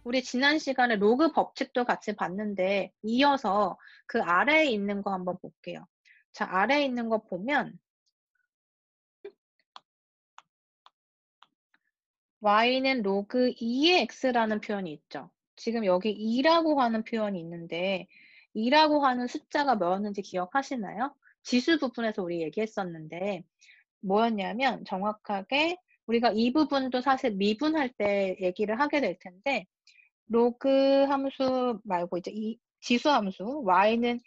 우리 지난 시간에 로그 법칙도 같이 봤는데 이어서 그 아래에 있는 거 한번 볼게요. 자, 아래에 있는 거 보면 y는 로그 2의 x라는 표현이 있죠. 지금 여기 2라고 하는 표현이 있는데 2라고 하는 숫자가 뭐였는지 기억하시나요? 지수 부분에서 우리 얘기했었는데 뭐였냐면 정확하게 우리가 이 부분도 사실 미분할 때 얘기를 하게 될 텐데 로그 함수 말고 이제 이 지수 함수 y는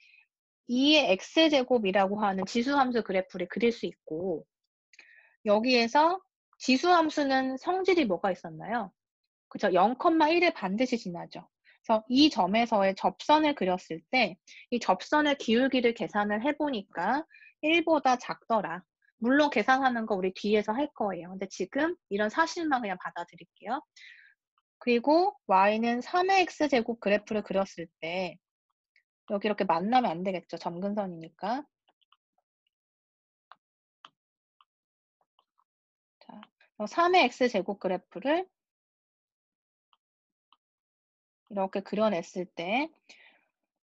2의 x제곱이라고 하는 지수 함수 그래프를 그릴 수 있고 여기에서 지수 함수는 성질이 뭐가 있었나요? 그죠? 0,1을 반드시 지나죠. 그래서 이 점에서의 접선을 그렸을 때 이 접선의 기울기를 계산을 해보니까 1보다 작더라. 물론 계산하는 거 우리 뒤에서 할 거예요. 근데 지금 이런 사실만 그냥 받아들일게요. 그리고 y는 3의 x제곱 그래프를 그렸을 때 여기 이렇게 만나면 안 되겠죠. 점근선이니까. 자, 3의 x제곱 그래프를 이렇게 그려냈을 때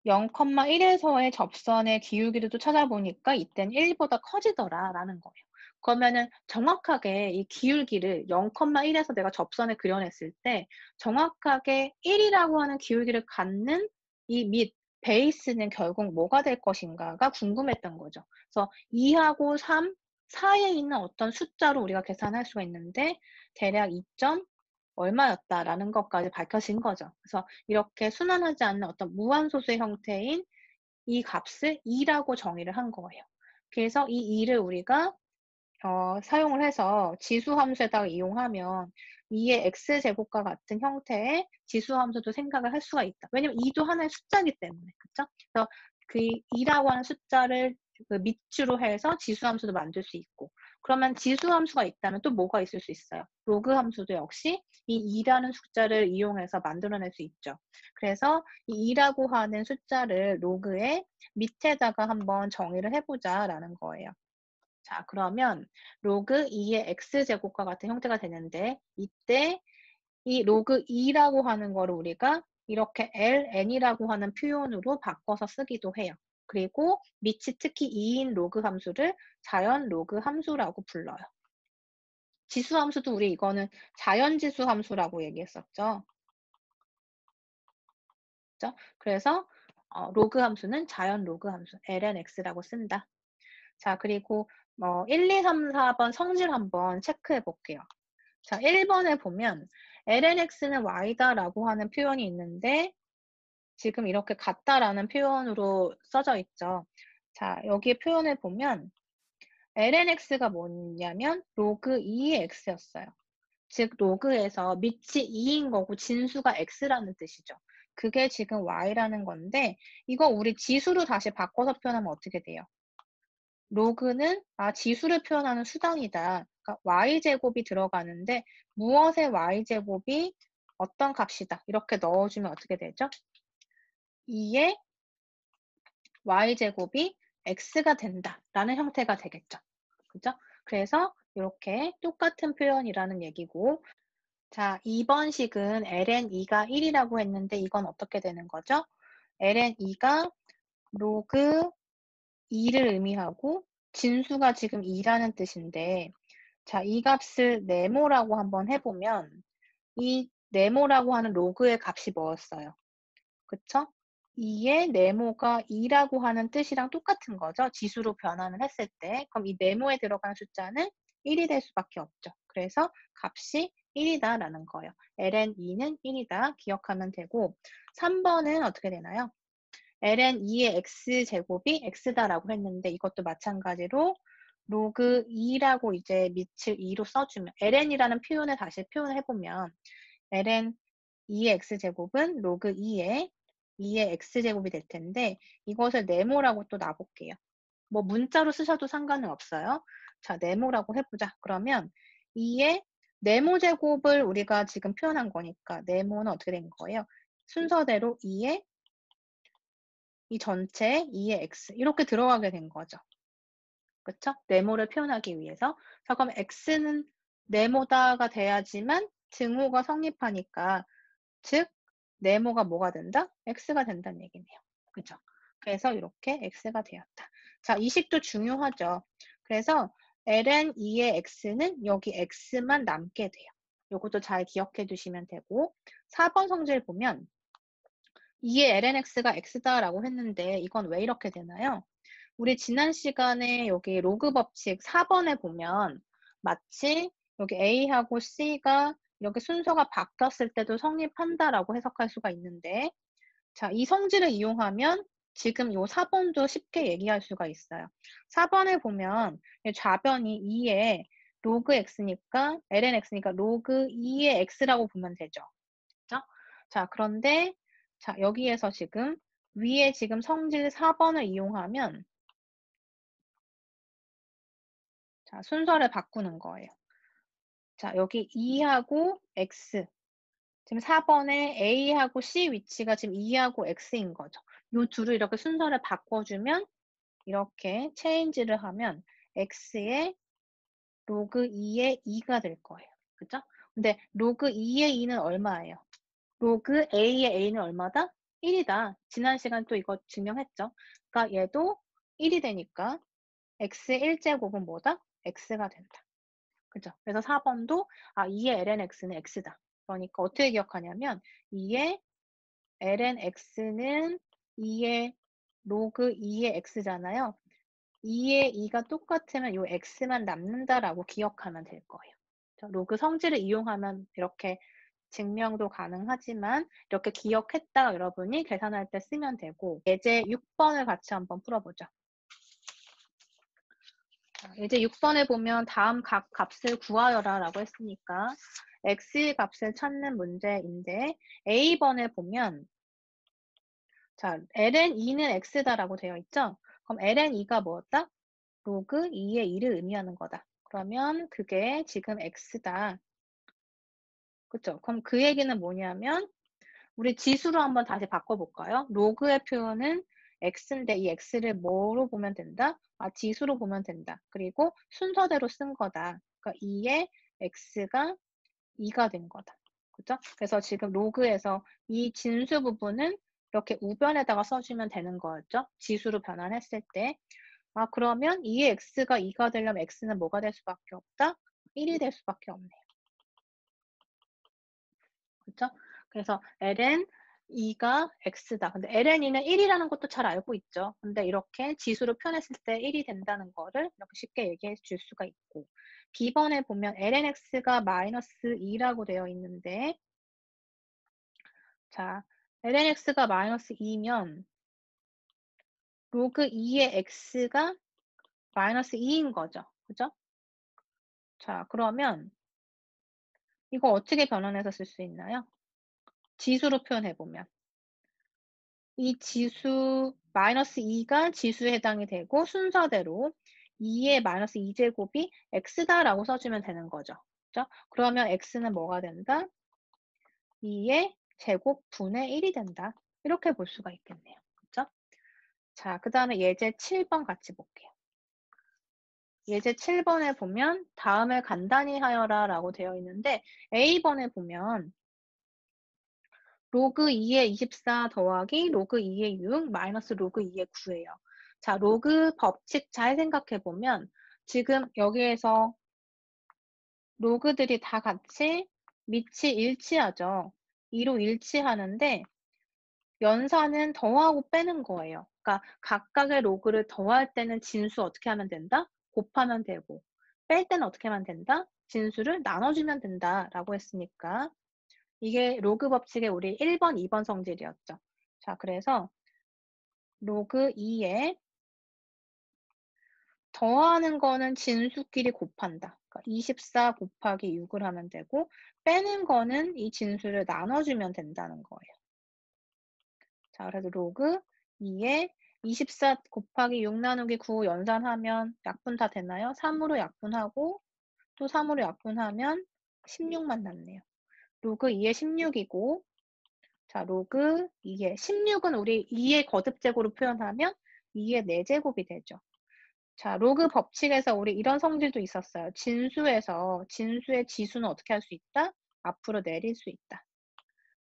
0,1에서의 접선의 기울기를 또 찾아보니까 이땐 1보다 커지더라라는 거예요. 그러면은 정확하게 이 기울기를 0,1에서 내가 접선을 그려냈을 때 정확하게 1이라고 하는 기울기를 갖는 이 밑 베이스는 결국 뭐가 될 것인가가 궁금했던 거죠. 그래서 2하고 3 사이에 있는 어떤 숫자로 우리가 계산할 수가 있는데 대략 2점 얼마였다라는 것까지 밝혀진 거죠. 그래서 이렇게 순환하지 않는 어떤 무한소수의 형태인 이 값을 2라고 정의를 한 거예요. 그래서 이 2를 우리가 사용을 해서 지수함수에다가 이용하면 2의 x제곱과 같은 형태의 지수함수도 생각을 할 수가 있다. 왜냐면 2도 하나의 숫자이기 때문에. 그렇죠? 그래서 그 2라고 하는 숫자를 그 밑주로 해서 지수함수도 만들 수 있고 그러면 지수함수가 있다면 또 뭐가 있을 수 있어요? 로그 함수도 역시 이 2라는 숫자를 이용해서 만들어낼 수 있죠. 그래서 이 2라고 하는 숫자를 로그의 밑에다가 한번 정의를 해보자라는 거예요. 자, 그러면 로그 2의 x제곱과 같은 형태가 되는데 이때 이 로그 2라고 하는 거를 우리가 이렇게 ln이라고 하는 표현으로 바꿔서 쓰기도 해요. 그리고 밑이 특히 2인 로그 함수를 자연 로그 함수라고 불러요. 지수 함수도 우리 이거는 자연지수 함수라고 얘기했었죠. 그렇죠? 그래서 로그 함수는 자연 로그 함수 lnx라고 쓴다. 자, 그리고 1, 2, 3, 4번 성질 한번 체크해 볼게요. 자, 1번에 보면 lnx는 y다라고 하는 표현이 있는데 지금 이렇게 같다라는 표현으로 써져 있죠. 자, 여기 표현을 보면 lnx가 뭐냐면 로그 2의 x였어요. 즉 로그에서 밑이 2인 거고 진수가 x라는 뜻이죠. 그게 지금 y라는 건데 이거 우리 지수로 다시 바꿔서 표현하면 어떻게 돼요? 로그는 지수를 표현하는 수단이다. 그러니까 y제곱이 들어가는데 무엇의 y제곱이 어떤 값이다. 이렇게 넣어주면 어떻게 되죠? 2의 y제곱이 x가 된다라는 형태가 되겠죠. 그죠? 그래서 이렇게 똑같은 표현이라는 얘기고 자, 2번 식은 ln2가 1이라고 했는데 이건 어떻게 되는 거죠? ln2가 로그 2를 의미하고 진수가 지금 2라는 뜻인데 자, 이 값을 네모라고 한번 해보면 이 네모라고 하는 로그의 값이 뭐였어요? 그쵸? 2의 네모가 2라고 하는 뜻이랑 똑같은 거죠. 지수로 변환을 했을 때. 그럼 이 네모에 들어가는 숫자는 1이 될 수밖에 없죠. 그래서 값이 1이다라는 거예요. ln2는 1이다. 기억하면 되고 3번은 어떻게 되나요? ln2의 x제곱이 x다라고 했는데 이것도 마찬가지로 로그 2라고 이제 밑을 2로 써주면 ln이라는 표현을 다시 표현을 해보면 ln 2의 x제곱은 로그 2의 x제곱이 될 텐데 이것을 네모라고 또 놔볼게요. 뭐 문자로 쓰셔도 상관은 없어요. 자, 네모라고 해보자. 그러면 2의 네모 제곱을 우리가 지금 표현한 거니까 네모는 어떻게 된 거예요? 순서대로 2의 이 전체 2의 x 이렇게 들어가게 된 거죠. 그쵸? 네모를 표현하기 위해서. 자, 그럼 x는 네모다가 돼야지만 증오가 성립하니까 즉 네모가 뭐가 된다? x가 된다는 얘기네요. 그죠? 그래서 이렇게 x가 되었다. 자, 이 식도 중요하죠. 그래서 ln 2의 x는 여기 x만 남게 돼요. 요것도 잘 기억해 두시면 되고 4번 성질 보면 2의 ln x가 x다라고 했는데 이건 왜 이렇게 되나요? 우리 지난 시간에 여기 로그 법칙 4번에 보면 마치 여기 A하고 C가 이렇게 순서가 바뀌었을 때도 성립한다라고 해석할 수가 있는데 자, 이 성질을 이용하면 지금 요 4번도 쉽게 얘기할 수가 있어요. 4번에 보면 좌변이 2의 로그 x니까 ln x니까 로그 2의 x라고 보면 되죠. 그죠? 자, 그런데 자, 여기에서 지금 위에 지금 성질 4번을 이용하면 자, 순서를 바꾸는 거예요. 자, 여기 2하고 x. 지금 4번에 A하고 C 위치가 지금 2하고 X인 거죠. 요 둘을 이렇게 순서를 바꿔주면 이렇게 체인지를 하면 X의 로그 2의 2가 될 거예요. 그죠? 근데 로그 2의 2는 얼마예요? 로그 A의 A는 얼마다? 1이다. 지난 시간 또 이거 증명했죠. 그러니까 얘도 1이 되니까 X의 1제곱은 뭐다? X가 된다. 그죠? 그래서 4번도 2의 ln x는 x다. 그러니까 어떻게 기억하냐면 2의 ln x는 2의 로그 2의 x잖아요. 2의 2가 똑같으면 이 x만 남는다라고 기억하면 될 거예요. 로그 성질을 이용하면 이렇게 증명도 가능하지만 이렇게 기억했다가 여러분이 계산할 때 쓰면 되고 예제 6번을 같이 한번 풀어보죠. 이제 6번에 보면 다음 각 값을 구하여라 라고 했으니까 x의 값을 찾는 문제인데 A번에 보면 자 ln 2는 x다라고 되어 있죠. 그럼 ln 2가 뭐였다? 로그 2의 2를 의미하는 거다. 그러면 그게 지금 x다. 그쵸? 그럼 그 얘기는 뭐냐면 우리 지수로 한번 다시 바꿔볼까요? 로그의 표현은 x인데 이 x를 뭐로 보면 된다? 지수로 보면 된다. 그리고 순서대로 쓴 거다. 그러니까 2의 x가 2가 된 거다. 그죠? 그래서 지금 로그에서 이 진수 부분은 이렇게 우변에다가 써주면 되는 거였죠? 지수로 변환했을 때. 그러면 2의 x가 2가 되려면 x는 뭐가 될 수밖에 없다? 1이 될 수밖에 없네요. 그렇죠? 그래서 ln 2가 x다. 근데 ln 2는 1이라는 것도 잘 알고 있죠. 근데 이렇게 지수로 표현했을 때 1이 된다는 거를 이렇게 쉽게 얘기해 줄 수가 있고 B번에 보면 ln x가 마이너스 2라고 되어 있는데 자, ln x가 마이너스 2면 로그 2의 x가 마이너스 2인 거죠. 그죠? 자, 그러면 이거 어떻게 변환해서 쓸 수 있나요? 지수로 표현해 보면 이 지수 마이너스 2가 지수에 해당이 되고 순서대로 2의 마이너스 2제곱이 x다라고 써주면 되는 거죠. 그죠? 그러면 x는 뭐가 된다? 2의 제곱 분의 1이 된다. 이렇게 볼 수가 있겠네요. 그죠? 자, 그 다음에 예제 7번 같이 볼게요. 예제 7번에 보면 다음을 간단히 하여라 라고 되어 있는데 A번에 보면 로그 2의 24 더하기 로그 2의 6 마이너스 로그 2의 9예요. 자, 로그 법칙 잘 생각해 보면 지금 여기에서 로그들이 다 같이 밑이 일치하죠. 2로 일치하는데 연산은 더하고 빼는 거예요. 그러니까 각각의 로그를 더할 때는 진수 어떻게 하면 된다? 곱하면 되고 뺄 때는 어떻게 하면 된다? 진수를 나눠주면 된다라고 했으니까 이게 로그 법칙의 우리 1번, 2번 성질이었죠. 자, 그래서 로그 2에 더하는 거는 진수끼리 곱한다. 그러니까 24 곱하기 6을 하면 되고 빼는 거는 이 진수를 나눠주면 된다는 거예요. 자, 그래서 로그 2에 24 곱하기 6 나누기 9 연산하면 약분 다 되나요? 3으로 약분하고 또 3으로 약분하면 16만 남네요. 로그 2에 16이고 자, 로그 2의 16은 우리 2의 거듭제곱으로 표현하면 2의 4제곱이 되죠. 자, 로그 법칙에서 우리 이런 성질도 있었어요. 진수에서 진수의 지수는 어떻게 할 수 있다? 앞으로 내릴 수 있다.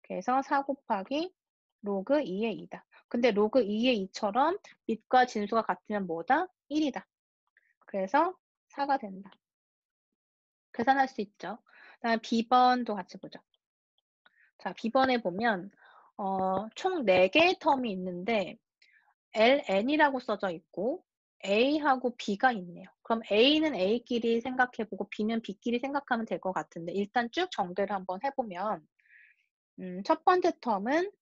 그래서 4 곱하기 로그 2의 2다. 근데 로그 2의 2처럼 밑과 진수가 같으면 뭐다? 1이다. 그래서 4가 된다. 계산할 수 있죠. 그다음에 B번도 같이 보죠. 자, B번에 보면 총 4개의 텀이 있는데 ln이라고 써져 있고 a하고 b가 있네요. 그럼 a는 a끼리 생각해보고 b는 b끼리 생각하면 될 것 같은데 일단 쭉 정리를 한번 해보면 첫 번째 텀은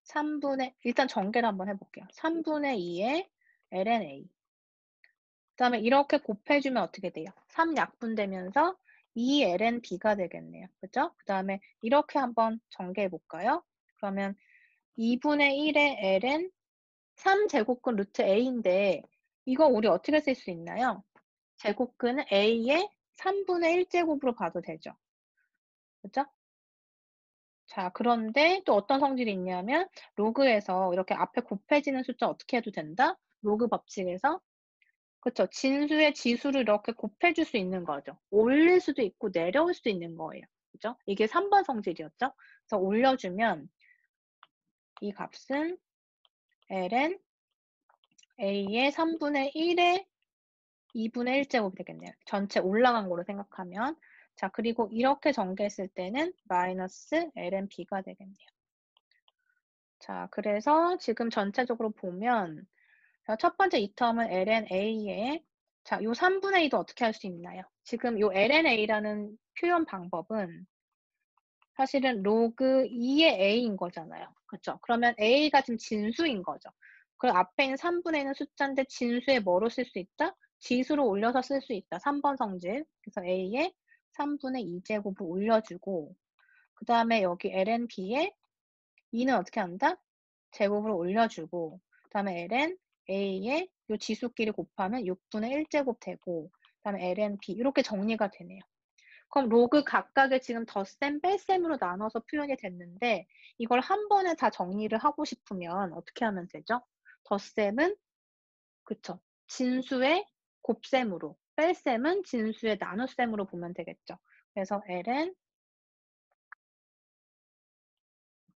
3분의 일단 전개를 한번 해볼게요. 3분의 2의 ln a 그 다음에 이렇게 곱해주면 어떻게 돼요? 3 약분되면서 2ln b가 되겠네요. 그죠? 그 다음에 이렇게 한번 전개해 볼까요? 그러면 2분의 1의 ln 3제곱근 루트 a인데 이거 우리 어떻게 쓸 수 있나요? 제곱근은 a의 3분의 1제곱으로 봐도 되죠. 그죠? 자, 그런데 또 어떤 성질이 있냐면 로그에서 이렇게 앞에 곱해지는 숫자 어떻게 해도 된다? 로그 법칙에서 그쵸. 진수의 지수를 이렇게 곱해줄 수 있는 거죠. 올릴 수도 있고 내려올 수도 있는 거예요. 그죠? 이게 3번 성질이었죠. 그래서 올려주면 이 값은 ln a의 3분의 1의 2분의 1제곱이 되겠네요. 전체 올라간 거로 생각하면. 자, 그리고 이렇게 전개했을 때는 마이너스 ln b가 되겠네요. 자, 그래서 지금 전체적으로 보면 첫 번째 이 텀은 ln a에 자, 요 3분의 2도 어떻게 할 수 있나요? 지금 요 ln a라는 표현 방법은 사실은 로그 2의 a인 거잖아요. 그렇죠? 그러면 a가 지금 진수인 거죠. 그 앞에 있는 3분의 1은 숫자인데 진수에 뭐로 쓸 수 있다? 지수로 올려서 쓸 수 있다. 3번 성질. 그래서 a에 3분의 2제곱을 올려주고 그 다음에 여기 ln b에 2는 어떻게 한다? 제곱을 올려주고 그 다음에 ln a에 요 지수끼리 곱하면 6분의 1제곱 되고 그 다음에 ln b 이렇게 정리가 되네요. 그럼 로그 각각의 지금 덧셈, 뺄셈으로 나눠서 표현이 됐는데 이걸 한 번에 다 정리를 하고 싶으면 어떻게 하면 되죠? 덧셈은 그쵸. 진수의 곱셈으로, 뺄셈은 진수의 나눗셈으로 보면 되겠죠. 그래서 ln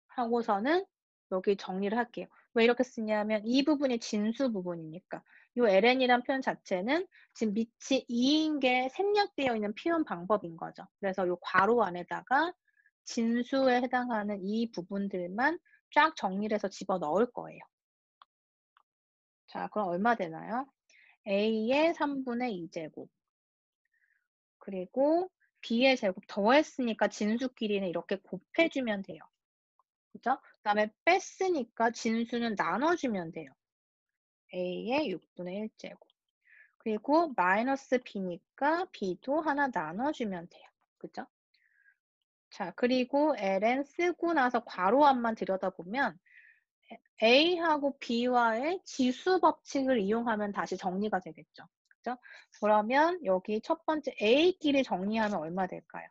하고서는 여기 정리를 할게요. 왜 이렇게 쓰냐면 이 부분이 진수 부분이니까. 이 ln이란 표현 자체는 지금 밑이 2인 게 생략되어 있는 표현 방법인 거죠. 그래서 이 괄호 안에다가 진수에 해당하는 이 부분들만 쫙 정리를 해서 집어 넣을 거예요. 자, 그럼 얼마 되나요? a의 3분의 2제곱 그리고 b의 제곱 더했으니까 진수끼리는 이렇게 곱해주면 돼요. 그죠? 그 다음에 뺐으니까 진수는 나눠주면 돼요. a의 6분의 1제곱. 그리고 마이너스 b니까 b도 하나 나눠주면 돼요. 그죠? 자, 그리고 ln 쓰고 나서 괄호 앞만 들여다보면 a하고 b와의 지수 법칙을 이용하면 다시 정리가 되겠죠. 그죠? 그러면 여기 첫 번째 a끼리 정리하면 얼마 될까요?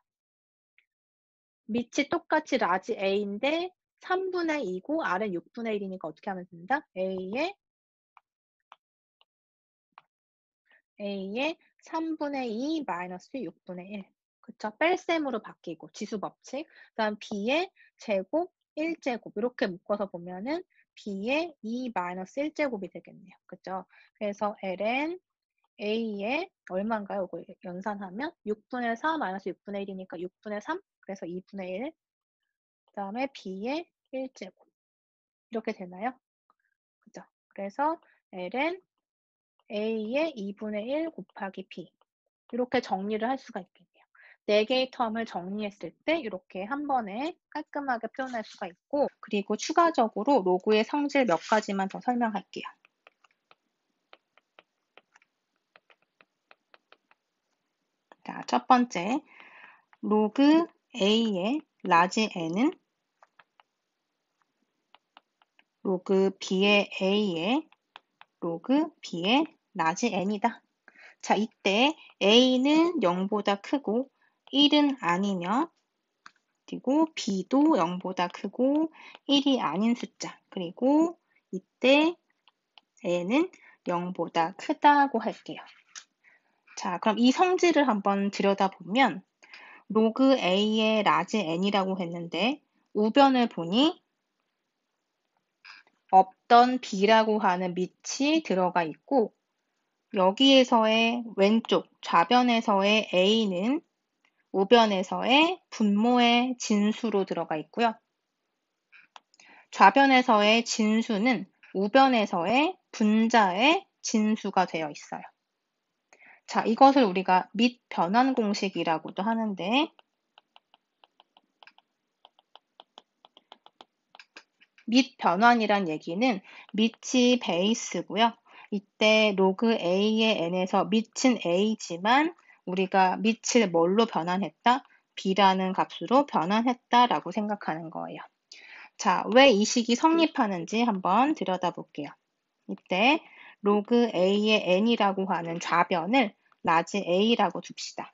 밑이 똑같이 라지 a인데 3분의 2고 아래 6분의 1이니까 어떻게 하면 된다? a의 3분의 2 마이너스 6분의 1. 그쵸? 뺄셈으로 바뀌고 지수 법칙. 그다음 b의 제곱 1제곱 이렇게 묶어서 보면은 b의 2 마이너스 1제곱이 되겠네요. 그죠? 그래서 ln a의 얼마인가요? 이거 연산하면 6분의 4 마이너스 6분의 1이니까 6분의 3 그래서 2분의 1. 그다음에 b의 1제곱 이렇게 되나요? 그죠? 그래서 ln a의 2분의 1 곱하기 b 이렇게 정리를 할 수가 있겠네요. 4개의 텀을 정리했을 때 이렇게 한 번에 깔끔하게 표현할 수가 있고 그리고 추가적으로 로그의 성질 몇 가지만 더 설명할게요. 자, 첫 번째 로그 a의 라지 n은 로그 b의 a의 로그 b의 라지 n이다. 자, 이때 a는 0보다 크고 1은 아니며 그리고 b도 0보다 크고 1이 아닌 숫자 그리고 이때 n은 0보다 크다고 할게요. 자, 그럼 이 성질을 한번 들여다보면 로그 A의 라지 N이라고 했는데 우변을 보니 없던 B라고 하는 밑이 들어가 있고 여기에서의 왼쪽 좌변에서의 A는 우변에서의 분모의 진수로 들어가 있고요. 좌변에서의 진수는 우변에서의 분자의 진수가 되어 있어요. 자, 이것을 우리가 밑 변환 공식이라고도 하는데 밑 변환이란 얘기는 밑이 베이스고요. 이때 로그 A의 n에서 밑은 A지만 우리가 밑을 뭘로 변환했다? B라는 값으로 변환했다라고 생각하는 거예요. 자, 왜 이 식이 성립하는지 한번 들여다볼게요. 이때 로그 A의 n이라고 하는 좌변을 라지 A라고 둡시다.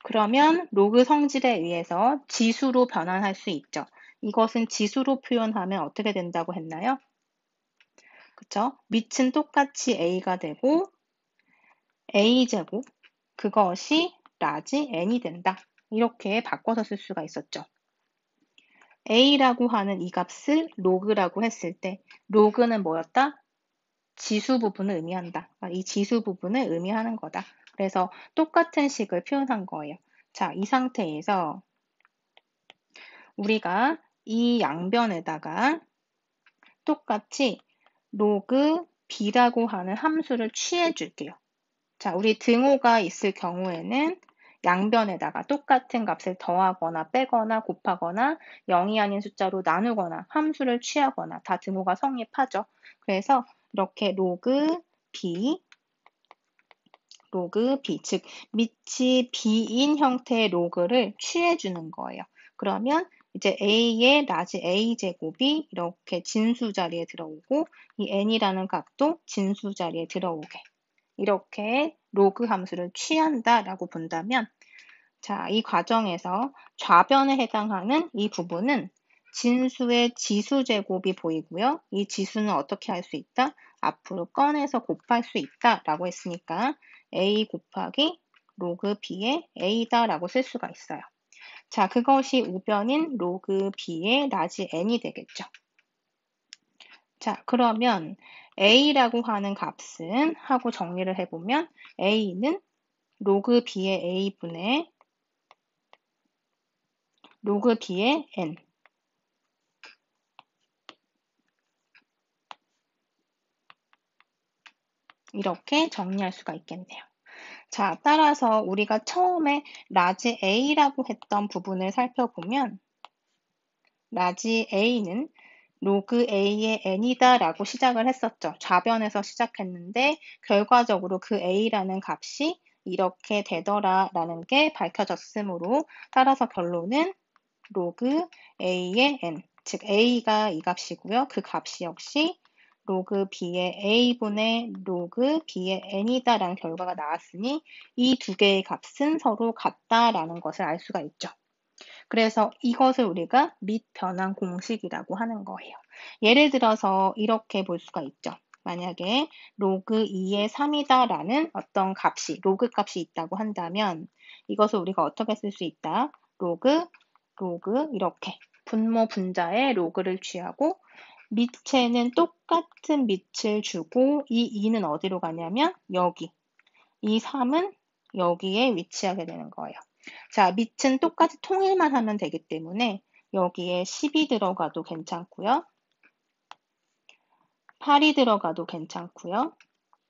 그러면 로그 성질에 의해서 지수로 변환할 수 있죠. 이것은 지수로 표현하면 어떻게 된다고 했나요? 그쵸? 밑은 똑같이 A가 되고 A제곱 그것이 라지 N이 된다. 이렇게 바꿔서 쓸 수가 있었죠. A라고 하는 이 값을 로그라고 했을 때 로그는 뭐였다? 지수 부분을 의미한다. 이 지수 부분을 의미하는 거다. 그래서 똑같은 식을 표현한 거예요. 자, 이 상태에서 우리가 이 양변에다가 똑같이 로그 b라고 하는 함수를 취해 줄게요. 자, 우리 등호가 있을 경우에는 양변에다가 똑같은 값을 더하거나 빼거나 곱하거나 0이 아닌 숫자로 나누거나 함수를 취하거나 다 등호가 성립하죠. 그래서 이렇게 로그 b, 즉 밑이 b인 형태의 로그를 취해 주는 거예요. 그러면 이제 a의 라지 a 제곱이 이렇게 진수 자리에 들어오고 이 n이라는 값도 진수 자리에 들어오게 이렇게 로그 함수를 취한다라고 본다면 자, 이 과정에서 좌변에 해당하는 이 부분은 진수의 지수 제곱이 보이고요. 이 지수는 어떻게 할 수 있다? 앞으로 꺼내서 곱할 수 있다라고 했으니까 a 곱하기 로그 b의 a다라고 쓸 수가 있어요. 자, 그것이 우변인 로그 b의 라지 n이 되겠죠. 자, 그러면 a라고 하는 값은 하고 정리를 해보면 a는 로그 b의 a분의 로그 b의 n 이렇게 정리할 수가 있겠네요. 자, 따라서 우리가 처음에 라지 a라고 했던 부분을 살펴보면 라지 a는 로그 a의 n이다 라고 시작을 했었죠. 좌변에서 시작했는데 결과적으로 그 a라는 값이 이렇게 되더라 라는 게 밝혀졌으므로 따라서 결론은 로그 a의 n, 즉 a가 이 값이고요. 그 값이 역시 로그 b의 a분의 로그 b의 n이다 라는 결과가 나왔으니 이 두 개의 값은 서로 같다라는 것을 알 수가 있죠. 그래서 이것을 우리가 밑 변환 공식이라고 하는 거예요. 예를 들어서 이렇게 볼 수가 있죠. 만약에 로그 2의 3이다 라는 어떤 값이, 로그 값이 있다고 한다면 이것을 우리가 어떻게 쓸 수 있다? 로그 이렇게 분모 분자의 로그를 취하고 밑에는 똑같은 밑을 주고 이 2는 어디로 가냐면 여기. 이 3은 여기에 위치하게 되는 거예요. 자, 밑은 똑같이 통일만 하면 되기 때문에 여기에 10이 들어가도 괜찮고요. 8이 들어가도 괜찮고요.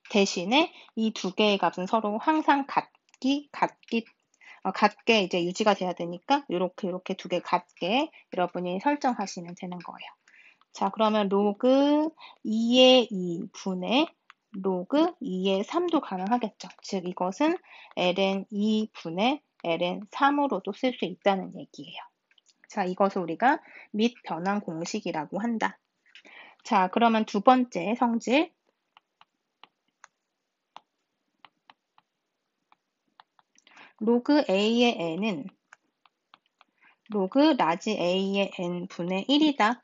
대신에 이 두 개의 값은 서로 항상 같게 이제 유지가 돼야 되니까 이렇게 두 개 같게 여러분이 설정하시면 되는 거예요. 자, 그러면 로그 2의 2 분의 로그 2의 3도 가능하겠죠. 즉 이것은 ln 2 분의 ln 3으로도 쓸 수 있다는 얘기예요. 자, 이것을 우리가 밑 변환 공식이라고 한다. 자, 그러면 두 번째 성질. 로그 a의 n은 로그 라지 a의 n 분의 1이다.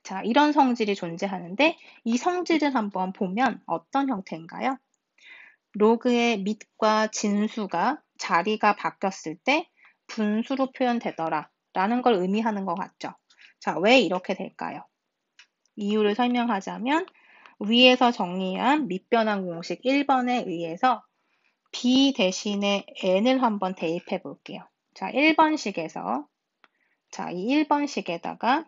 자, 이런 성질이 존재하는데 이 성질을 한번 보면 어떤 형태인가요? 로그의 밑과 진수가 자리가 바뀌었을 때 분수로 표현되더라 라는 걸 의미하는 것 같죠. 자, 왜 이렇게 될까요? 이유를 설명하자면 위에서 정리한 밑변환 공식 1번에 의해서 b 대신에 n을 한번 대입해 볼게요. 자, 1번식에서 이 1번식에다가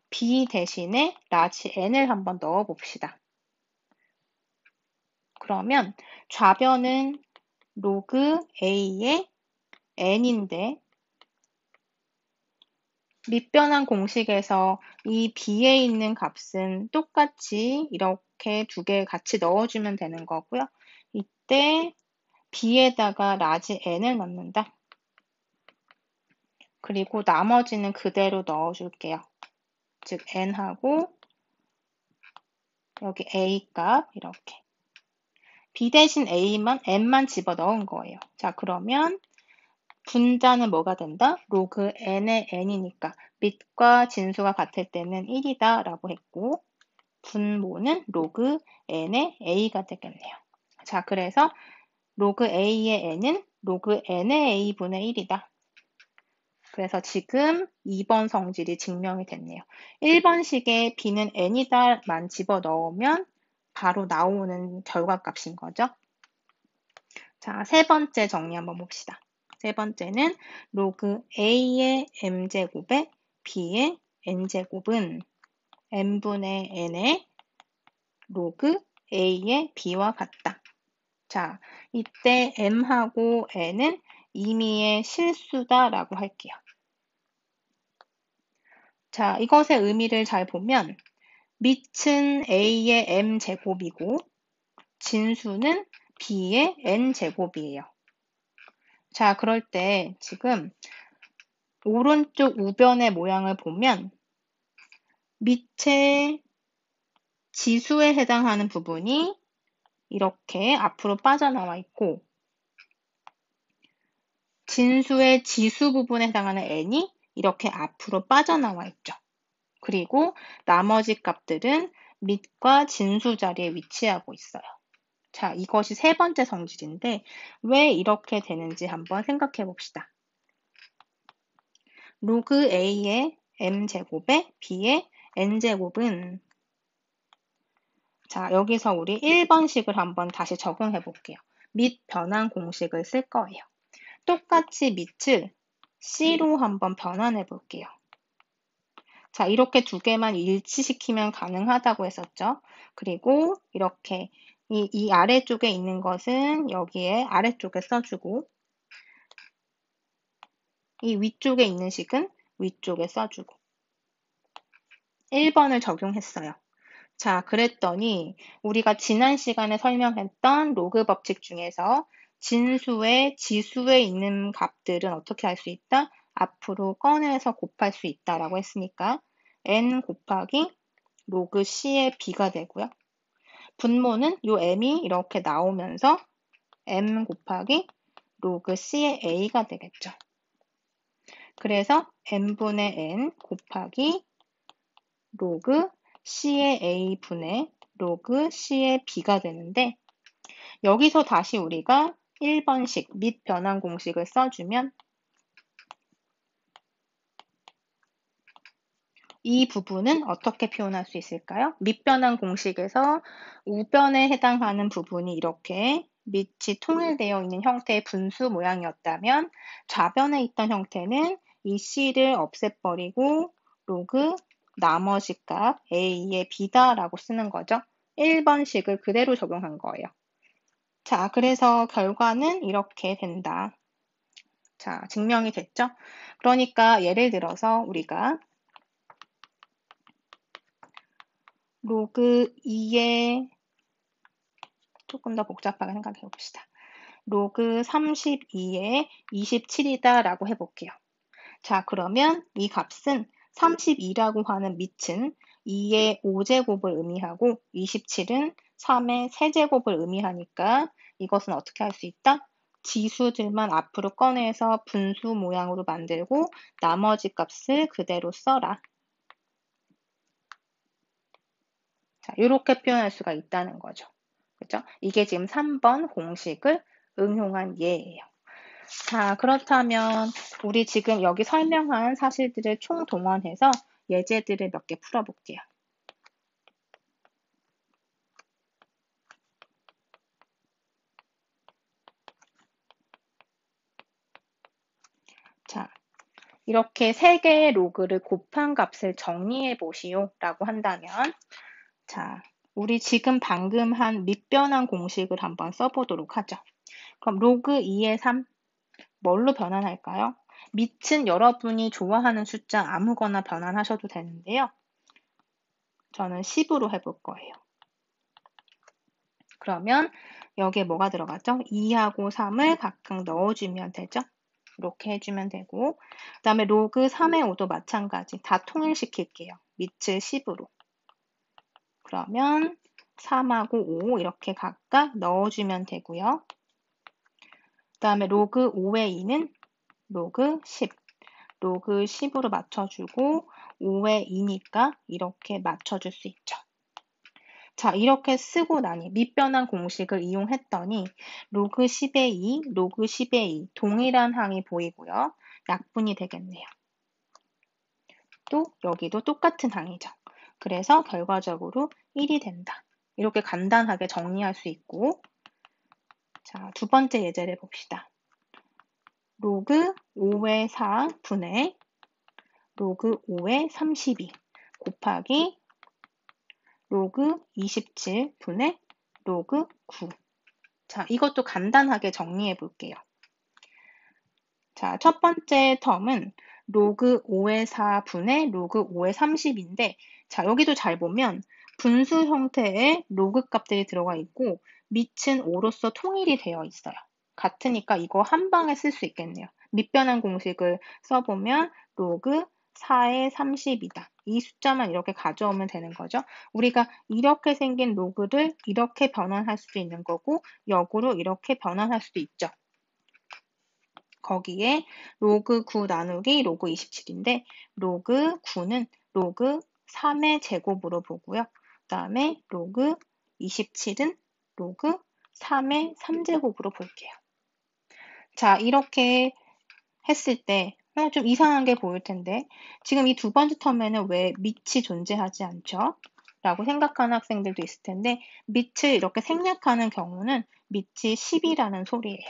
b 대신에 라지 n을 한번 넣어 봅시다. 그러면 좌변은 로그 a의 n인데 밑변환 공식에서 이 b에 있는 값은 똑같이 이렇게 두 개 같이 넣어주면 되는 거고요. 이때 b에다가 라지 n을 넣는다. 그리고 나머지는 그대로 넣어줄게요. 즉 n하고 여기 a 값 이렇게 b 대신 n만 집어넣은 거예요. 자, 그러면 분자는 뭐가 된다? 로그 n의 n이니까 밑과 진수가 같을 때는 1이다 라고 했고 분모는 로그 n의 a가 되겠네요. 자, 그래서 로그 a의 n은 로그 n의 a분의 1이다. 그래서 지금 2번 성질이 증명이 됐네요. 1번식에 b는 n이다만 집어넣으면 바로 나오는 결과값인 거죠. 자, 세 번째 정리 한번 봅시다. 세 번째는 로그 a의 m제곱에 b의 n제곱은 n분의 n의 로그 a의 b와 같다. 자, 이때 m하고 n은 임의의 실수다라고 할게요. 자, 이것의 의미를 잘 보면 밑은 a의 m제곱이고 진수는 b의 n제곱이에요. 자, 그럴 때 지금 오른쪽 우변의 모양을 보면 밑에 지수에 해당하는 부분이 이렇게 앞으로 빠져나와 있고 진수의 지수 부분에 해당하는 n이 이렇게 앞으로 빠져나와 있죠. 그리고 나머지 값들은 밑과 진수 자리에 위치하고 있어요. 자, 이것이 세 번째 성질인데 왜 이렇게 되는지 한번 생각해 봅시다. 로그 a의 m제곱에 b의 n제곱은 자, 여기서 우리 1번식을 한번 다시 적용해 볼게요. 밑 변환 공식을 쓸 거예요. 똑같이 밑을 c로 한번 변환해 볼게요. 자, 이렇게 두 개만 일치시키면 가능하다고 했었죠. 그리고 이렇게 이 아래쪽에 있는 것은 여기에 아래쪽에 써주고 이 위쪽에 있는 식은 위쪽에 써주고 1번을 적용했어요. 자, 그랬더니 우리가 지난 시간에 설명했던 로그 법칙 중에서 진수의 지수에 있는 값들은 어떻게 할 수 있다? 앞으로 꺼내서 곱할 수 있다라고 했으니까 n 곱하기 로그 c의 b가 되고요. 분모는 요 m이 이렇게 나오면서 m 곱하기 로그 c의 a가 되겠죠. 그래서 m분의 n 곱하기 로그 c의 a분의 로그 c의 b가 되는데 여기서 다시 우리가 1번식 밑 변환 공식을 써주면 이 부분은 어떻게 표현할 수 있을까요? 밑변환 공식에서 우변에 해당하는 부분이 이렇게 밑이 통일되어 있는 형태의 분수 모양이었다면 좌변에 있던 형태는 이 c를 없애버리고 로그 나머지 값 a의 b다라고 쓰는 거죠. 1번식을 그대로 적용한 거예요. 자, 그래서 결과는 이렇게 된다. 자, 증명이 됐죠? 그러니까 예를 들어서 우리가 로그 2의 조금 더 복잡하게 생각해 봅시다. 로그 32의 27이다 라고 해볼게요. 자, 그러면 이 값은 32라고 하는 밑은 2의 5제곱을 의미하고 27은 3의 세제곱을 의미하니까 이것은 어떻게 할 수 있다? 지수들만 앞으로 꺼내서 분수 모양으로 만들고 나머지 값을 그대로 써라. 자, 이렇게 표현할 수가 있다는 거죠. 되죠. 이게 지금 3번 공식을 응용한 예예요. 자, 그렇다면 우리 지금 여기 설명한 사실들을 총동원해서 예제들을 몇 개 풀어볼게요. 자, 이렇게 세 개의 로그를 곱한 값을 정리해 보시오 라고 한다면, 자, 우리 지금 방금 한 밑변환 공식을 한번 써보도록 하죠. 그럼 로그 2의 3 뭘로 변환할까요? 밑은 여러분이 좋아하는 숫자 아무거나 변환하셔도 되는데요. 저는 10으로 해볼 거예요. 그러면 여기에 뭐가 들어가죠? 2하고 3을 각각 넣어주면 되죠. 이렇게 해주면 되고, 그 다음에 로그 3의 5도 마찬가지 다 통일시킬게요. 밑을 10으로. 그러면 3하고 5 이렇게 각각 넣어주면 되고요. 그 다음에 로그 5의 2는 로그 10. 로그 10으로 맞춰주고 5의 2니까 이렇게 맞춰줄 수 있죠. 자, 이렇게 쓰고 나니 밑변환 공식을 이용했더니 로그 10의 2, 로그 10의 2 동일한 항이 보이고요. 약분이 되겠네요. 또 여기도 똑같은 항이죠. 그래서 결과적으로 1이 된다. 이렇게 간단하게 정리할 수 있고, 자, 두 번째 예제를 봅시다. 로그 5의 4 분의 로그 5의 32 곱하기 로그 27 분의 로그 9. 자, 이것도 간단하게 정리해 볼게요. 자, 첫 번째 텀은 로그 5의 4 분의 로그 5의 30인데, 자, 여기도 잘 보면 분수 형태의 로그 값들이 들어가 있고, 밑은 5로서 통일이 되어 있어요. 같으니까 이거 한 방에 쓸 수 있겠네요. 밑변환 공식을 써보면 로그 4의 30이다. 이 숫자만 이렇게 가져오면 되는 거죠. 우리가 이렇게 생긴 로그를 이렇게 변환할 수도 있는 거고, 역으로 이렇게 변환할 수도 있죠. 거기에 로그 9 나누기 로그 27인데, 로그 9는 로그 3의 제곱으로 보고요. 그 다음에 로그 27은 로그 3의 3제곱으로 볼게요. 자, 이렇게 했을 때 좀 이상한 게 보일 텐데, 지금 이 두 번째 텀에는 왜 밑이 존재하지 않죠? 라고 생각하는 학생들도 있을 텐데, 밑을 이렇게 생략하는 경우는 밑이 10이라는 소리예요.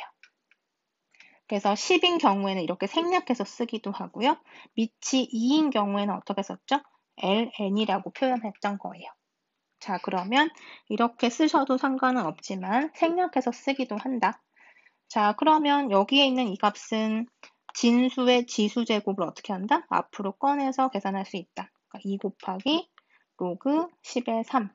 그래서 10인 경우에는 이렇게 생략해서 쓰기도 하고요. 밑이 2인 경우에는 어떻게 썼죠? ln이라고 표현했던 거예요. 자, 그러면 이렇게 쓰셔도 상관은 없지만 생략해서 쓰기도 한다. 자, 그러면 여기에 있는 이 값은 진수의 지수 제곱을 어떻게 한다? 앞으로 꺼내서 계산할 수 있다. 그러니까 2 곱하기 로그 10의 3.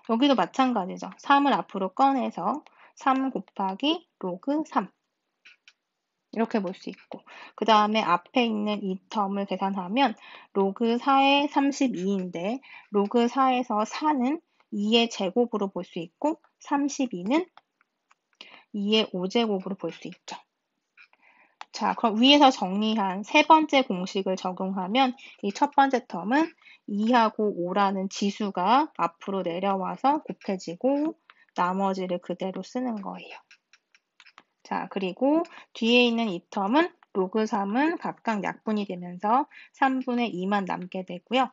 여기도 마찬가지죠. 3을 앞으로 꺼내서 3 곱하기 로그 3. 이렇게 볼 수 있고, 그 다음에 앞에 있는 이 텀을 계산하면 로그 4의 32인데 로그 4에서 4는 2의 제곱으로 볼 수 있고 32는 2의 5제곱으로 볼 수 있죠. 자, 그럼 위에서 정리한 세 번째 공식을 적용하면 이 첫 번째 텀은 2하고 5라는 지수가 앞으로 내려와서 곱해지고 나머지를 그대로 쓰는 거예요. 자, 그리고 뒤에 있는 이 텀은 로그 3은 각각 약분이 되면서 3분의 2만 남게 되고요.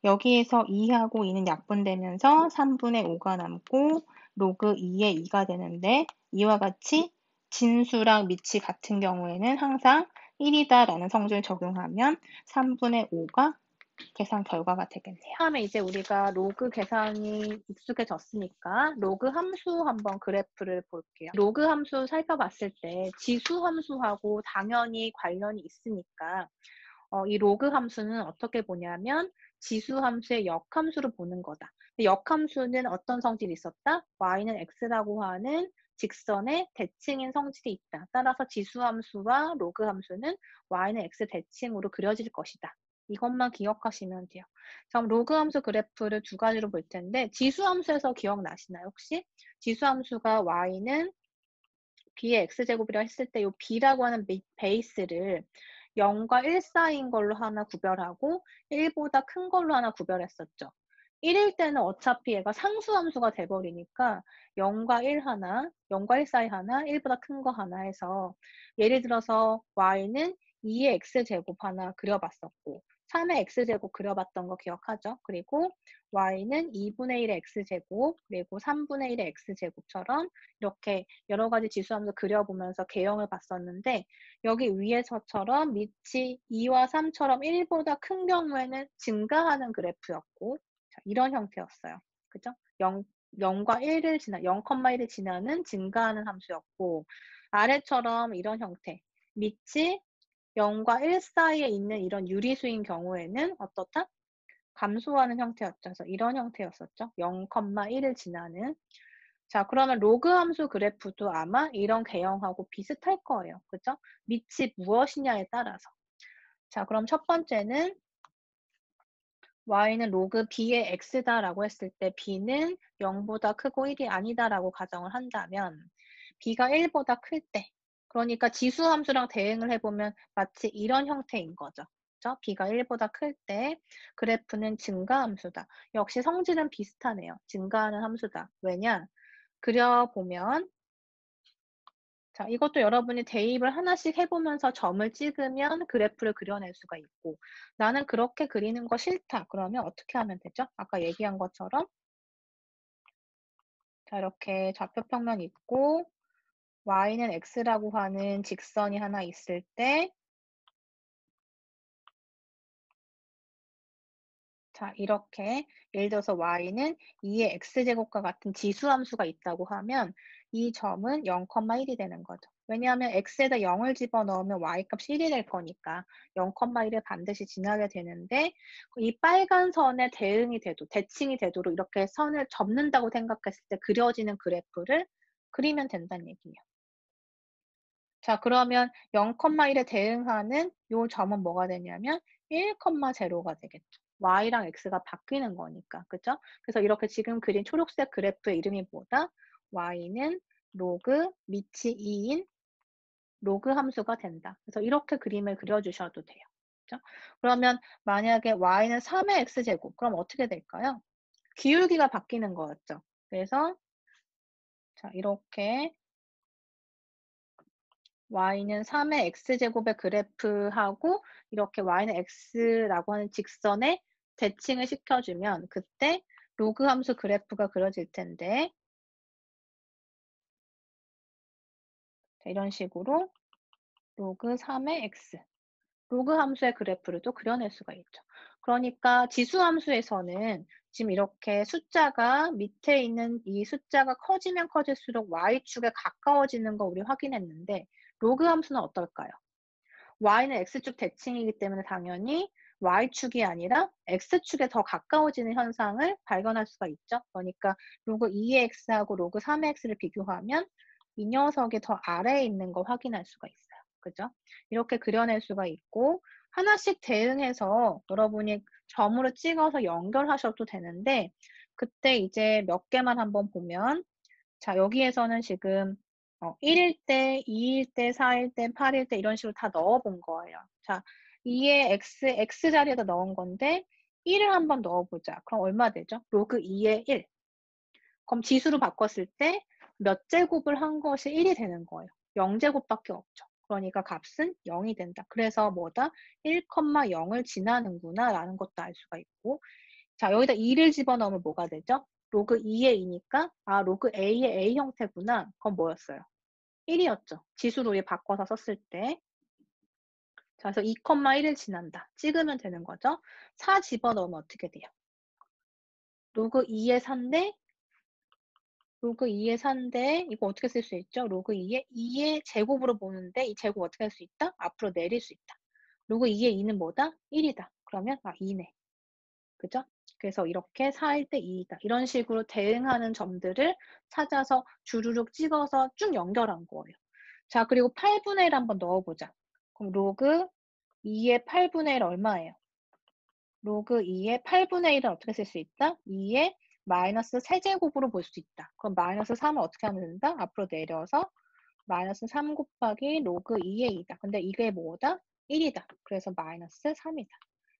여기에서 2하고 2는 약분되면서 3분의 5가 남고 로그 2의 2가 되는데, 이와 같이 진수랑 밑이 같은 경우에는 항상 1이다라는 성질을 적용하면 3분의 5가 계산 결과가 되겠네요. 다음에 이제 우리가 로그 계산이 익숙해졌으니까 로그 함수 한번 그래프를 볼게요. 로그 함수 살펴봤을 때 지수 함수하고 당연히 관련이 있으니까 이 로그 함수는 어떻게 보냐면 지수 함수의 역함수로 보는 거다. 역함수는 어떤 성질이 있었다? y는 x라고 하는 직선의 대칭인 성질이 있다. 따라서 지수 함수와 로그 함수는 y는 x 대칭으로 그려질 것이다. 이것만 기억하시면 돼요. 그럼 로그 함수 그래프를 두 가지로 볼 텐데, 지수 함수에서 기억나시나요, 혹시? 지수 함수가 y는 b의 x제곱이라 했을 때 이 b라고 하는 베이스를 0과 1 사이인 걸로 하나 구별하고 1보다 큰 걸로 하나 구별했었죠. 1일 때는 어차피 얘가 상수함수가 돼 버리니까 0과 1 하나, 0과 1 사이 하나, 1보다 큰 거 하나 해서 예를 들어서 y는 2의 x제곱 하나 그려 봤었고 3의 x제곱 그려 봤던 거 기억하죠? 그리고 y는 2분의 1의 x제곱 그리고 3분의 1의 x제곱처럼 이렇게 여러 가지 지수함수 그려 보면서 개형을 봤었는데 여기 위에서처럼 밑이 2와 3처럼 1보다 큰 경우에는 증가하는 그래프였고 자, 이런 형태였어요. 그죠? 0과 1을 0,1을 지나는 증가하는 함수였고 아래처럼 이런 형태 밑이 0과 1 사이에 있는 이런 유리수인 경우에는 어떻다? 감소하는 형태였죠. 그래서 이런 형태였었죠. 0,1을 지나는. 자, 그러면 로그 함수 그래프도 아마 이런 개형하고 비슷할 거예요. 그죠? 밑이 무엇이냐에 따라서. 자, 그럼 첫 번째는 y는 로그 b의 x다라고 했을 때 b는 0보다 크고 1이 아니다라고 가정을 한다면 b가 1보다 클 때, 그러니까 지수 함수랑 대응을 해보면 마치 이런 형태인 거죠. 그죠? b가 1보다 클 때 그래프는 증가 함수다. 역시 성질은 비슷하네요. 증가하는 함수다. 왜냐? 그려보면 자, 이것도 여러분이 대입을 하나씩 해보면서 점을 찍으면 그래프를 그려낼 수가 있고 나는 그렇게 그리는 거 싫다. 그러면 어떻게 하면 되죠? 아까 얘기한 것처럼 자, 이렇게 좌표평면 있고 y는 x라고 하는 직선이 하나 있을 때 자, 이렇게 예를 들어서 y는 2의 x제곱과 같은 지수함수가 있다고 하면 이 점은 0,1이 되는 거죠. 왜냐하면 x에다 0을 집어넣으면 y값이 1이 될 거니까 0,1을 반드시 지나게 되는데 이 빨간 선에 대응이 되도 대칭이 되도록 이렇게 선을 접는다고 생각했을 때 그려지는 그래프를 그리면 된다는 얘기예요. 자, 그러면 0,1에 대응하는 요 점은 뭐가 되냐면 1,0가 되겠죠. y랑 x가 바뀌는 거니까. 그죠? 그래서 이렇게 지금 그린 초록색 그래프의 이름이 뭐다? y는 로그 밑이 2인 로그 함수가 된다. 그래서 이렇게 그림을 그려주셔도 돼요. 그죠? 그러면 만약에 y는 3의 x제곱, 그럼 어떻게 될까요? 기울기가 바뀌는 거였죠. 그래서 자, 이렇게 y는 3의 x제곱의 그래프하고 이렇게 y는 x라고 하는 직선에 대칭을 시켜주면 그때 로그 함수 그래프가 그려질 텐데 이런 식으로 로그 3의 x 로그 함수의 그래프를 또 그려낼 수가 있죠. 그러니까 지수 함수에서는 지금 이렇게 숫자가 밑에 있는 이 숫자가 커지면 커질수록 y축에 가까워지는 거 우리 확인했는데 로그 함수는 어떨까요? y는 x축 대칭이기 때문에 당연히 y축이 아니라 x축에 더 가까워지는 현상을 발견할 수가 있죠. 그러니까 로그 2의 x하고 로그 3의 x를 비교하면 이 녀석이 더 아래에 있는 거 확인할 수가 있어요. 그죠? 이렇게 그려낼 수가 있고 하나씩 대응해서 여러분이 점으로 찍어서 연결하셔도 되는데 그때 이제 몇 개만 한번 보면 자, 여기에서는 지금 1일 때, 2일 때, 4일 때, 8일 때 이런 식으로 다 넣어본 거예요. 자, 2의 x 자리에다 넣은 건데 1을 한번 넣어보자. 그럼 얼마 되죠? 로그 2의 1. 그럼 지수로 바꿨을 때 몇 제곱을 한 것이 1이 되는 거예요. 0제곱밖에 없죠. 그러니까 값은 0이 된다. 그래서 뭐다? 1,0을 지나는구나 라는 것도 알 수가 있고 자, 여기다 2를 집어넣으면 뭐가 되죠? 로그 2의 2니까 아, 로그 A의 A 형태구나. 그건 뭐였어요? 1이었죠. 지수로 바꿔서 썼을 때. 자, 그래서 2,1을 지난다. 찍으면 되는 거죠. 4 집어넣으면 어떻게 돼요? 로그 2의 4인데 로그 2의 4인데 이거 어떻게 쓸 수 있죠? 로그 2의 제곱으로 보는데 이 제곱 어떻게 할 수 있다? 앞으로 내릴 수 있다. 로그 2의 2는 뭐다? 1이다. 그러면 아, 2네. 그죠? 그래서 이렇게 4일 때 2이다. 이런 식으로 대응하는 점들을 찾아서 주르륵 찍어서 쭉 연결한 거예요. 자, 그리고 8분의 1 한번 넣어보자. 그럼 로그 2의 8분의 1 얼마예요? 로그 2의 8분의 1은 어떻게 쓸 수 있다? 2의 마이너스 세제곱으로 볼 수 있다. 그럼 마이너스 3을 어떻게 하면 된다? 앞으로 내려서 마이너스 3 곱하기 로그 2의 2다. 근데 이게 뭐다? 1이다. 그래서 마이너스 3이다.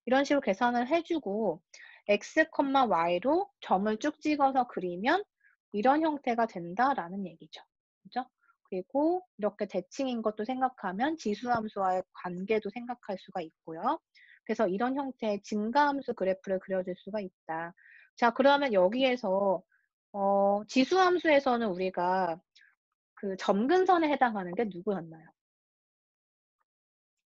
이런 식으로 계산을 해주고 x, y로 점을 쭉 찍어서 그리면 이런 형태가 된다라는 얘기죠. 그죠? 그리고 이렇게 대칭인 것도 생각하면 지수함수와의 관계도 생각할 수가 있고요. 그래서 이런 형태의 증가함수 그래프를 그려줄 수가 있다. 자, 그러면 여기에서 지수함수에서는 우리가 그 점근선에 해당하는 게 누구였나요?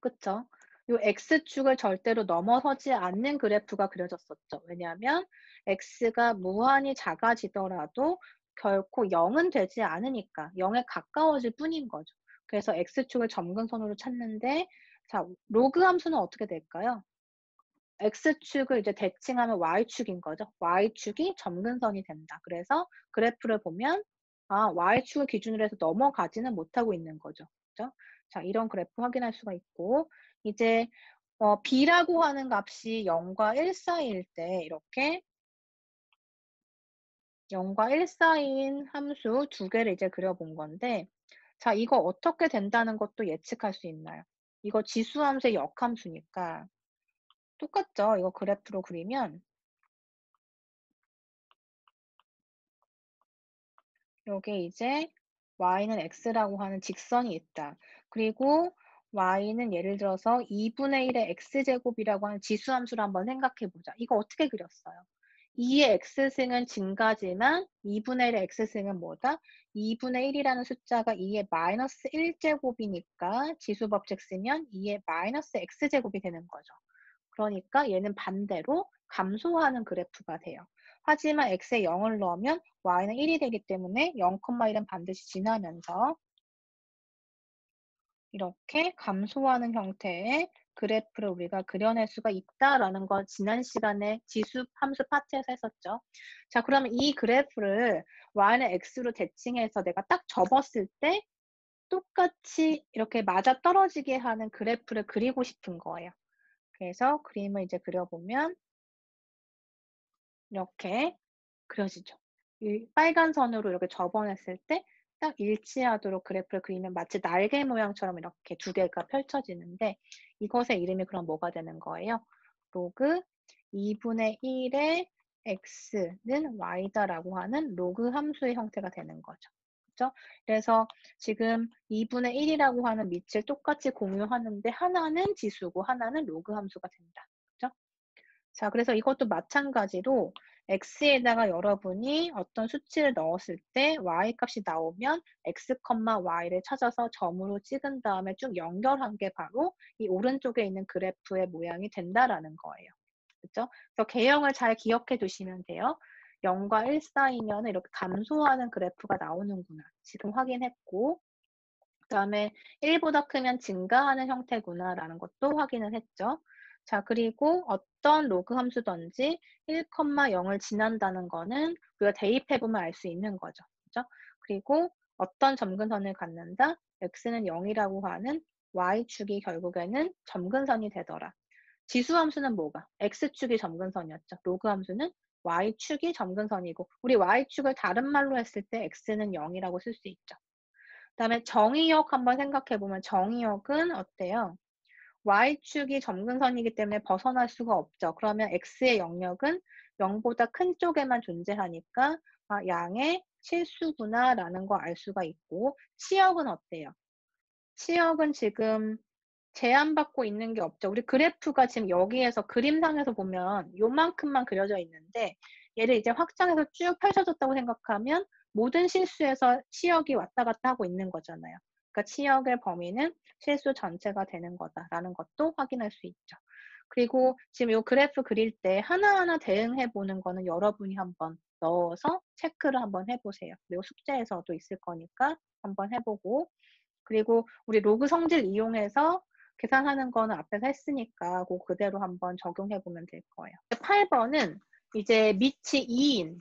그쵸? 요 x축을 절대로 넘어서지 않는 그래프가 그려졌었죠. 왜냐하면 x가 무한히 작아지더라도 결코 0은 되지 않으니까 0에 가까워질 뿐인 거죠. 그래서 x축을 점근선으로 찾는데 자, 로그 함수는 어떻게 될까요? x축을 이제 대칭하면 y축인 거죠. y축이 점근선이 된다. 그래서 그래프를 보면 y축을 기준으로 해서 넘어가지는 못하고 있는 거죠. 그죠? 자, 이런 그래프 확인할 수가 있고 이제 b라고 하는 값이 0과 1 사이일 때 이렇게 0과 1 사이인 함수 두 개를 이제 그려본 건데 자, 이거 어떻게 된다는 것도 예측할 수 있나요? 이거 지수함수의 역함수니까 똑같죠? 이거 그래프로 그리면 요게 이제 y는 x라고 하는 직선이 있다. 그리고 y는 예를 들어서 2분의 1의 x제곱이라고 하는 지수함수를 한번 생각해 보자. 이거 어떻게 그렸어요? 2의 x승은 증가지만 2분의 1의 x승은 뭐다? 2분의 1이라는 숫자가 2의 마이너스 1제곱이니까 지수법칙 쓰면 2의 마이너스 x제곱이 되는 거죠. 그러니까 얘는 반대로 감소하는 그래프가 돼요. 하지만 x에 0을 넣으면 y는 1이 되기 때문에 0,1은 반드시 지나면서 이렇게 감소하는 형태의 그래프를 우리가 그려낼 수가 있다라는 걸 지난 시간에 지수 함수 파트에서 했었죠. 자, 그러면 이 그래프를 y는 x로 대칭해서 내가 딱 접었을 때 똑같이 이렇게 맞아떨어지게 하는 그래프를 그리고 싶은 거예요. 그래서 그림을 이제 그려보면 이렇게 그려지죠. 이 빨간 선으로 이렇게 접어냈을 때 딱 일치하도록 그래프를 그리면 마치 날개 모양처럼 이렇게 두 개가 펼쳐지는데 이것의 이름이 그럼 뭐가 되는 거예요? 로그 2분의 1의 x는 y다라고 하는 로그 함수의 형태가 되는 거죠. 그렇죠? 그래서 지금 2분의 1이라고 하는 밑을 똑같이 공유하는데 하나는 지수고 하나는 로그 함수가 된다. 그렇죠? 자, 그래서 이것도 마찬가지로 x에다가 여러분이 어떤 수치를 넣었을 때 y 값이 나오면 x, y를 찾아서 점으로 찍은 다음에 쭉 연결한 게 바로 이 오른쪽에 있는 그래프의 모양이 된다라는 거예요. 그렇죠? 그래서 개형을 잘 기억해 두시면 돼요. 0과 1 사이면 이렇게 감소하는 그래프가 나오는구나. 지금 확인했고 그다음에 1보다 크면 증가하는 형태구나라는 것도 확인을 했죠. 자, 그리고 어떤 로그 함수든지 1,0을 지난다는 거는 우리가 대입해보면 알 수 있는 거죠. 그죠? 그리고 어떤 점근선을 갖는다? x는 0이라고 하는 y축이 결국에는 점근선이 되더라. 지수 함수는 뭐가? x축이 점근선이었죠. 로그 함수는 y축이 점근선이고 우리 y축을 다른 말로 했을 때 x는 0이라고 쓸 수 있죠. 그다음에 정의역 한번 생각해 보면 정의역은 어때요? y축이 점근선이기 때문에 벗어날 수가 없죠. 그러면 x의 영역은 0보다 큰 쪽에만 존재하니까 양의 실수구나라는 거 알 수가 있고 치역은 어때요? 치역은 지금 제한받고 있는 게 없죠. 우리 그래프가 지금 여기에서 그림상에서 보면 요만큼만 그려져 있는데 얘를 이제 확장해서 쭉 펼쳐졌다고 생각하면 모든 실수에서 치역이 왔다 갔다 하고 있는 거잖아요. 그러니까 치역의 범위는 실수 전체가 되는 거다라는 것도 확인할 수 있죠. 그리고 지금 이 그래프 그릴 때 하나하나 대응해 보는 거는 여러분이 한번 넣어서 체크를 한번 해보세요. 그리고 숙제에서도 있을 거니까 한번 해보고 그리고 우리 로그 성질 이용해서 계산하는 거는 앞에서 했으니까 그 그대로 한번 적용해 보면 될 거예요. 8번은 이제 밑이 2인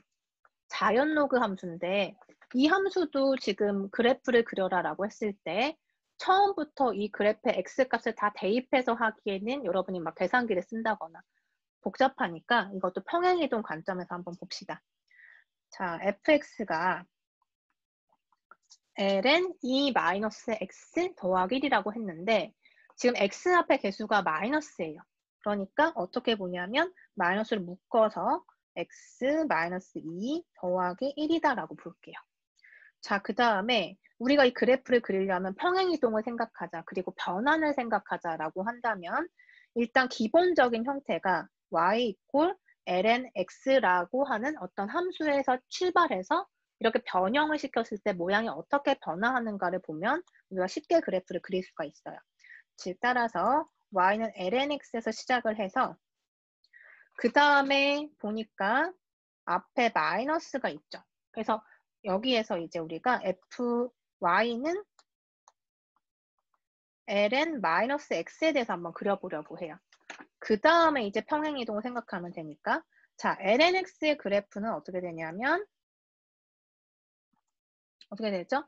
자연 로그 함수인데 이 함수도 지금 그래프를 그려라라고 했을 때 처음부터 이 그래프의 x값을 다 대입해서 하기에는 여러분이 막 계산기를 쓴다거나 복잡하니까 이것도 평행이동 관점에서 한번 봅시다. 자, fx가 ln 2-x 더하기 1이라고 했는데 지금 x 앞에 개수가 마이너스예요. 그러니까 어떻게 보냐면 마이너스를 묶어서 x 마이너스 2 더하기 1이다 라고 볼게요. 자, 그 다음에 우리가 이 그래프를 그리려면 평행이동을 생각하자. 그리고 변환을 생각하자라고 한다면 일단 기본적인 형태가 y 이퀄 ln x라고 하는 어떤 함수에서 출발해서 이렇게 변형을 시켰을 때 모양이 어떻게 변화하는가를 보면 우리가 쉽게 그래프를 그릴 수가 있어요. 즉 따라서 y는 ln x에서 시작을 해서 그 다음에 보니까 앞에 마이너스가 있죠. 그래서 여기에서 이제 우리가 fy는 ln 마이너스 x에 대해서 한번 그려보려고 해요. 그 다음에 이제 평행이동을 생각하면 되니까 자, ln x의 그래프는 어떻게 되냐면 어떻게 되죠?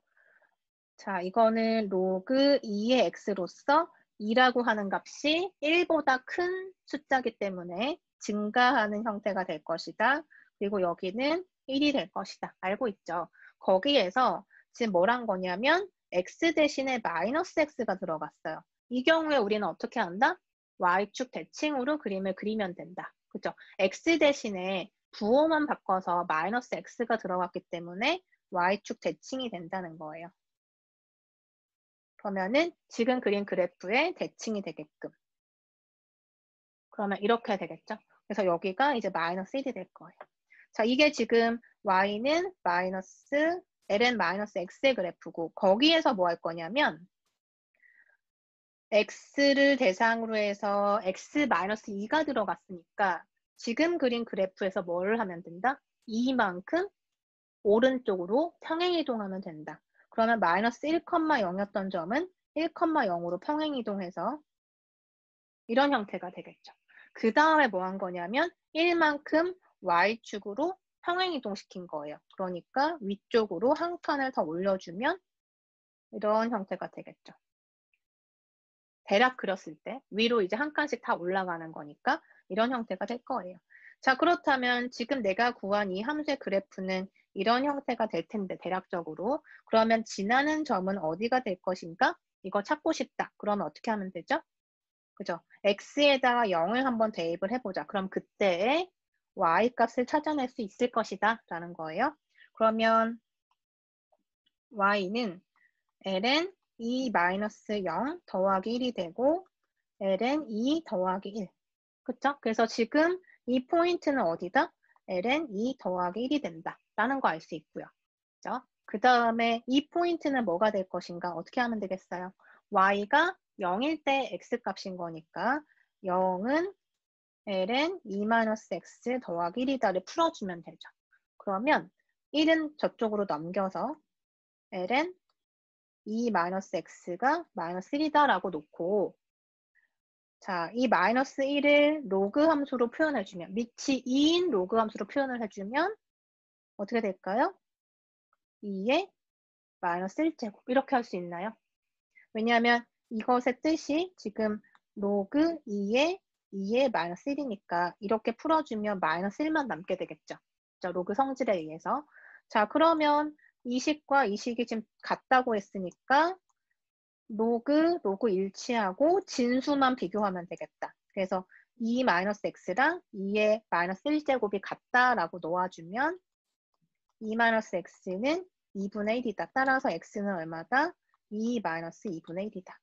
자, 이거는 로그 2의 x로서 2라고 하는 값이 1보다 큰 숫자이기 때문에 증가하는 형태가 될 것이다. 그리고 여기는 1이 될 것이다. 알고 있죠? 거기에서 지금 뭘 한 거냐면 x 대신에 마이너스 x가 들어갔어요. 이 경우에 우리는 어떻게 한다? y축 대칭으로 그림을 그리면 된다. 그죠? x 대신에 부호만 바꿔서 마이너스 x가 들어갔기 때문에 y축 대칭이 된다는 거예요. 그러면은 지금 그린 그래프의 대칭이 되게끔. 그러면 이렇게 되겠죠? 그래서 여기가 이제 마이너스 1이 될 거예요. 자, 이게 지금 y는 마이너스 ln 마이너스 x의 그래프고 거기에서 뭐 할 거냐면 x를 대상으로 해서 x 마이너스 2가 들어갔으니까 지금 그린 그래프에서 뭐를 하면 된다? 2만큼 오른쪽으로 평행이동하면 된다. 그러면 마이너스 1,0였던 점은 1,0으로 평행이동해서 이런 형태가 되겠죠. 그 다음에 뭐 한 거냐면 1만큼 y축으로 평행이동시킨 거예요. 그러니까 위쪽으로 한 칸을 더 올려주면 이런 형태가 되겠죠. 대략 그렸을 때 위로 이제 한 칸씩 다 올라가는 거니까 이런 형태가 될 거예요. 자, 그렇다면 지금 내가 구한 이 함수의 그래프는 이런 형태가 될 텐데 대략적으로 그러면 지나는 점은 어디가 될 것인가? 이거 찾고 싶다. 그러면 어떻게 하면 되죠? 그죠? x에다가 0을 한번 대입을 해보자. 그럼 그때의 y 값을 찾아낼 수 있을 것이다 라는 거예요. 그러면 y는 ln 2-0 더하기 1이 되고 ln 2 더하기 1. 그쵸? 그래서 지금 이 포인트는 어디다? ln 2 더하기 1이 된다 라는 거 알 수 있고요. 그죠? 그 다음에 이 포인트는 뭐가 될 것인가? 어떻게 하면 되겠어요? y가 0일 때 x값인 거니까 0은 ln 2-x 더하기 1이다를 풀어주면 되죠. 그러면 1은 저쪽으로 넘겨서 ln 2-x가 마이너스 1이다 라고 놓고 자, 이 마이너스 1을 로그 함수로 표현해주면 밑이 2인 로그 함수로 표현을 해주면 어떻게 될까요? 2의 마이너스 1제곱 이렇게 할 수 있나요? 왜냐하면 이것의 뜻이 지금 로그 2의 마이너스 1이니까 이렇게 풀어주면 마이너스 1만 남게 되겠죠. 자, 로그 성질에 의해서. 자, 그러면 이 식과 이 식이 지금 같다고 했으니까 로그 일치하고 진수만 비교하면 되겠다. 그래서 2-x랑 2의 마이너스 1제곱이 같다라고 놓아주면 2-x는 2분의 1이다. 따라서 x는 얼마다? 2-2분의 1이다.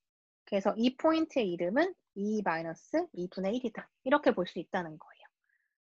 그래서 이 포인트의 이름은 2-2분의 1이다. 이렇게 볼 수 있다는 거예요.